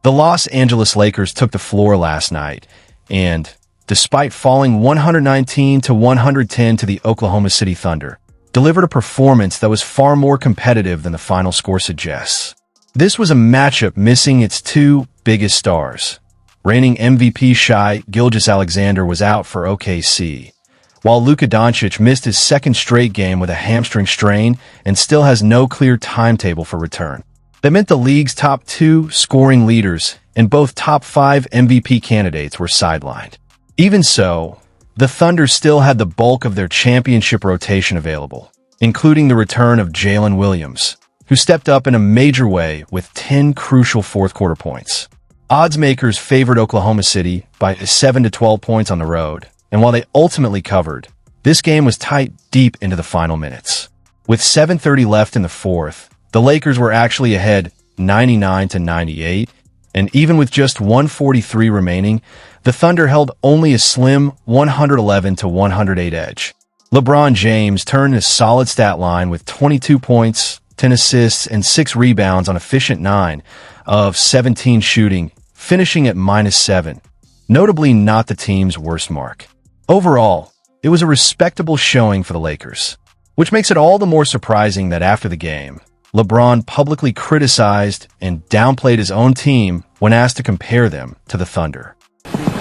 The Los Angeles Lakers took the floor last night, and despite falling 119-110 to the Oklahoma City Thunder, delivered a performance that was far more competitive than the final score suggests. This was a matchup missing its two biggest stars. Reigning MVP Shai Gilgeous-Alexander was out for OKC, while Luka Doncic missed his second straight game with a hamstring strain and still has no clear timetable for return. That meant the league's top two scoring leaders and both top five MVP candidates were sidelined. Even so, the Thunder still had the bulk of their championship rotation available, including the return of Jalen Williams, who stepped up in a major way with 10 crucial fourth-quarter points. Odds makers favored Oklahoma City by 7 to 12 points on the road, and while they ultimately covered, this game was tight deep into the final minutes. With 7:30 left in the fourth, the Lakers were actually ahead 99-98, and even with just 143 remaining, the Thunder held only a slim 111-108 edge. LeBron James turned a solid stat line with 22 points, 10 assists, and 6 rebounds on efficient 9 of 17 shooting, finishing at -7, notably not the team's worst mark. Overall, it was a respectable showing for the Lakers, which makes it all the more surprising that after the game, LeBron publicly criticized and downplayed his own team when asked to compare them to the Thunder.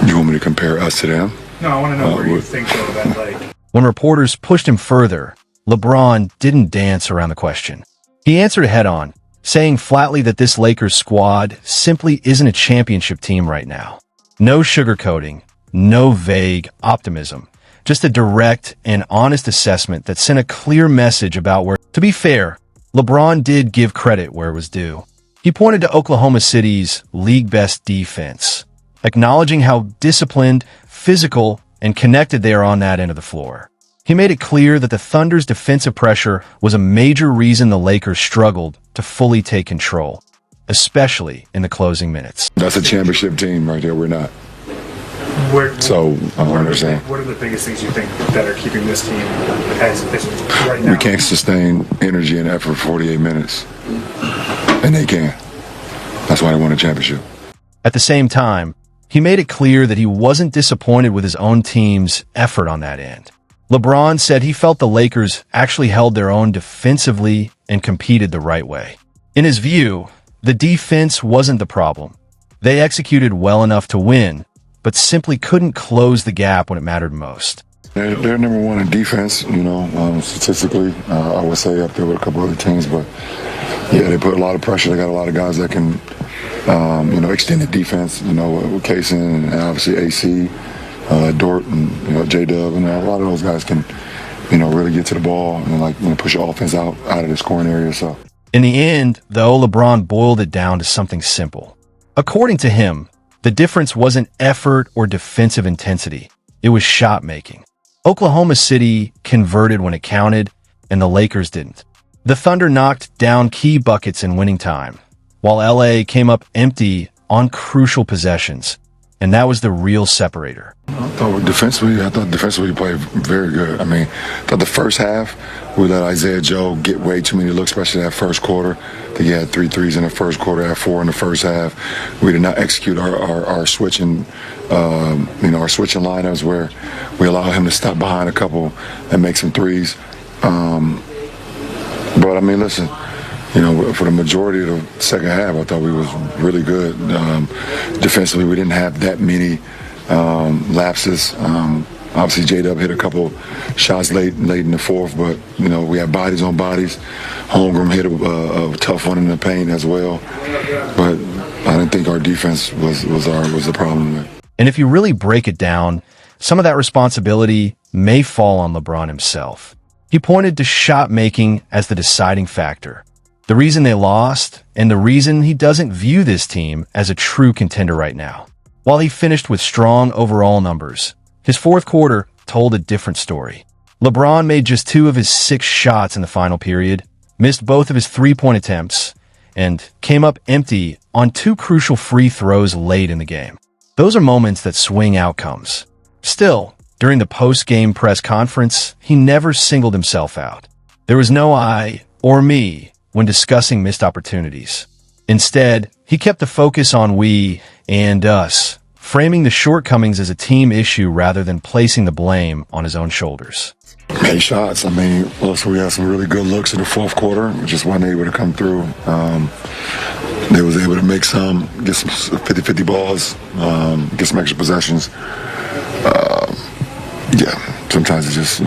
You want me to compare us to them? No, I want to know where you think though that When reporters pushed him further, LeBron didn't dance around the question. He answered head-on, saying flatly that this Lakers squad simply isn't a championship team right now. No sugarcoating, no vague optimism, just a direct and honest assessment that sent a clear message about where. To be fair, LeBron did give credit where it was due. He pointed to Oklahoma City's league-best defense, acknowledging how disciplined, physical, and connected they are on that end of the floor. He made it clear that the Thunder's defensive pressure was a major reason the Lakers struggled to fully take control, especially in the closing minutes. That's a championship team right there. We're not. What are the biggest things you think that are keeping this team as right now? We can't sustain energy and effort for 48 minutes, and they can. That's why they won a championship. At the same time, he made it clear that he wasn't disappointed with his own team's effort on that end. LeBron said he felt the Lakers actually held their own defensively and competed the right way. In his view, the defense wasn't the problem. They executed well enough to win, but simply couldn't close the gap when it mattered most. They're number one in defense, statistically. I would say up there with a couple other teams, but yeah, they put a lot of pressure. They got a lot of guys that can, extended defense, with Kaysen and obviously AC, Dort and, J-Dub, and a lot of those guys can, really get to the ball and push your offense out of the scoring area. So in the end, though, LeBron boiled it down to something simple. According to him, the difference wasn't effort or defensive intensity. It was shot making. Oklahoma City converted when it counted, and the Lakers didn't. The Thunder knocked down key buckets in winning time, while LA came up empty on crucial possessions, and that was the real separator. I thought defensively we played very good. I thought the first half, we let Isaiah Joe get way too many looks, especially that first quarter. I think he had 3 threes in the first quarter, had 4 in the first half. We did not execute our switching, our switching lineups where we allow him to stop behind a couple and make some threes. But listen, for the majority of the second half, I thought we was really good. Defensively, we didn't have that many lapses. Obviously, J-Dub hit a couple shots late in the fourth, but, we had bodies on bodies. Holmgren hit a tough one in the paint as well. But I didn't think our defense was the problem. And if you really break it down, some of that responsibility may fall on LeBron himself. He pointed to shot making as the deciding factor, the reason they lost, and the reason he doesn't view this team as a true contender right now. While he finished with strong overall numbers, his fourth quarter told a different story. LeBron made just 2 of his 6 shots in the final period, missed both of his 3-point attempts, and came up empty on 2 crucial free throws late in the game. Those are moments that swing outcomes. Still, during the post-game press conference, he never singled himself out. There was no I or me when discussing missed opportunities. Instead, he kept the focus on we and us, framing the shortcomings as a team issue rather than placing the blame on his own shoulders. Made shots. I mean, also we had some really good looks in the fourth quarter. Just wasn't able to come through. They was able to make some, get some 50-50 balls, get some extra possessions. Sometimes it just,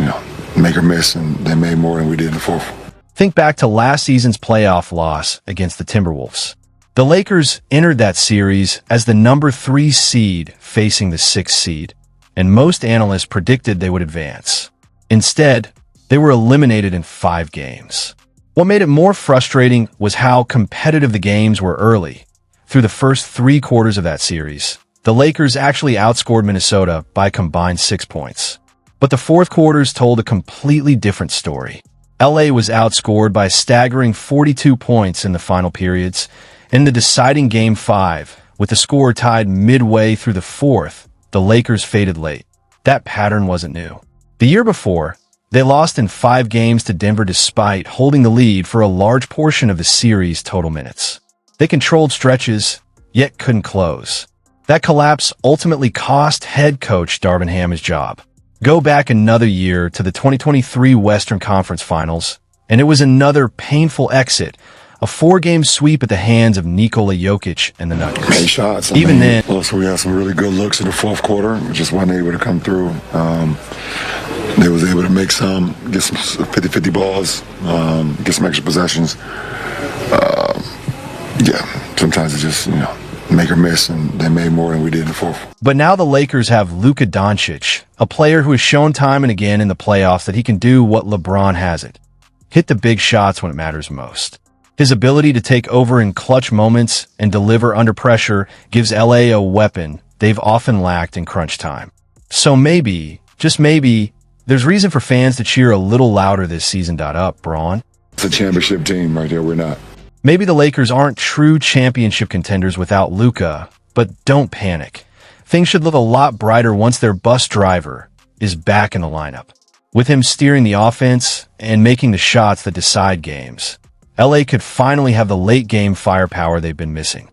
make or miss, and they made more than we did in the fourth. Think back to last season's playoff loss against the Timberwolves. The Lakers entered that series as the number 3 seed facing the 6th seed, and most analysts predicted they would advance. Instead, they were eliminated in 5 games. What made it more frustrating was how competitive the games were early. Through the first 3 quarters of that series, the Lakers actually outscored Minnesota by a combined 6 points. But the fourth quarters told a completely different story. LA was outscored by a staggering 42 points in the final periods. In the deciding Game 5, with the score tied midway through the fourth, the Lakers faded late. That pattern wasn't new. The year before, they lost in 5 games to Denver despite holding the lead for a large portion of the series' total minutes. They controlled stretches, yet couldn't close. That collapse ultimately cost head coach Darvin Ham his job. Go back another year to the 2023 Western Conference Finals, and it was another painful exit, a 4-game sweep at the hands of Nikola Jokic and the Nuggets. Made shots. Then, also we had some really good looks in the fourth quarter. Just wasn't able to come through. They was able to make some, get some 50-50 balls, get some extra possessions. Sometimes it just, make or miss, and they made more than we did in the fourth. But now the Lakers have Luka Doncic, a player who has shown time and again in the playoffs that he can do what LeBron hasn't: hit the big shots when it matters most. His ability to take over in clutch moments and deliver under pressure gives LA a weapon they've often lacked in crunch time. So maybe, just maybe, there's reason for fans to cheer a little louder this season. Up, Braun. It's a championship team right there. We're not. Maybe the Lakers aren't true championship contenders without Luka, but don't panic. Things should look a lot brighter once their bus driver is back in the lineup. With him steering the offense and making the shots that decide games, LA could finally have the late-game firepower they've been missing.